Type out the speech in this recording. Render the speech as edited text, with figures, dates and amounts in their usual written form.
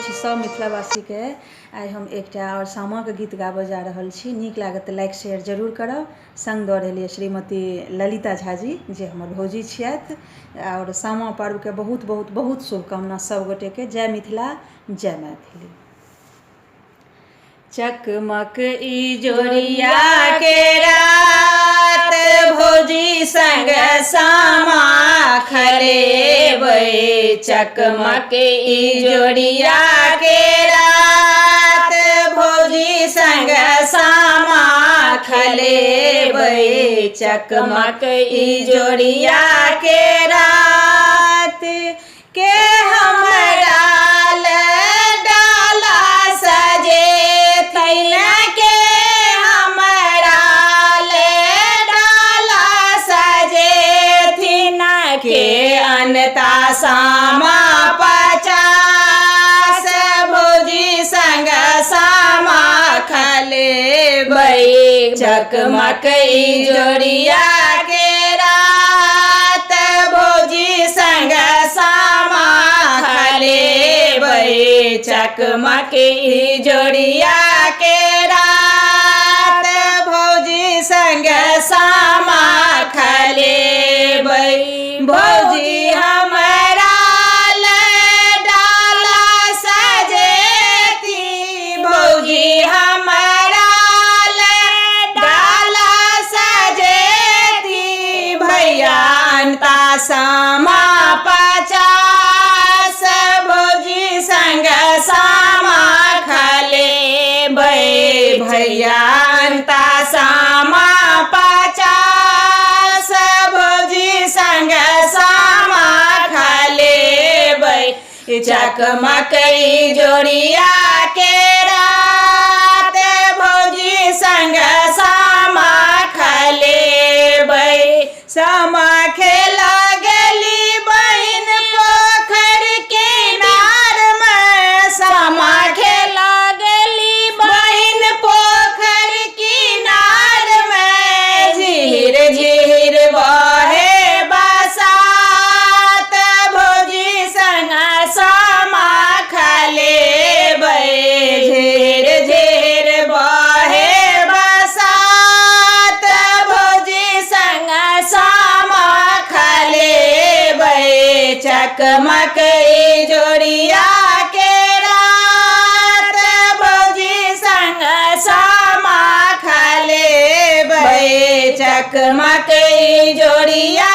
छी सब मिथिलावासी के। आइ हम एकटा और सामा के गीत गाबऽ जा रहल छी। नीक लागत तऽ लाइक शेयर जरूर करब। संग दऽ रहल श्रीमती ललिता झा जी जे हमर भौजी छियथि। और सामा पर्व के बहुत बहुत बहुत शुभकामना सब गोटे के। जय मिथिला, जय मैथिली। चकमक इजोरिया के रात भौजी संग सामा खेलेबै। चकमक इजोरिया के रात भौजी संग सामा खेलेबै। चकमक इजोरिया के रात के हमरा डाला सजे के हमरा डाला सजेथिन के अनता सामा 50 भौजी संग सामा खेलेबै। चकमक इजोरिया के रात भौजी संग सामा खेलेबै। चकमक इजोरिया के रात भौजी संग सामा खेलेबै। भौजी हमरा डाला सजेती, भौजी हमरा डाला सजेती। भैया अनता सामा 50 भौजी संग सामा खेलेबै। भैया अनता सामा 50 भौजी संग सामा खेलेबै। चकमक इजोरिया के रात भौजी संग सामा खेलेबै। सामा खेला गेली बहिन पोखर किनार में। सामा खेला गेली बहिन पोखर किनार में। झीर झीर बहे बसात भौजी संग सामा खेलेबै। झीर झीर बहे बसात भौजी संग सामा खेलेबै। चकमक इजोरिया के रात भौजी संग सामा खेलेबै। चकमक इजोरिया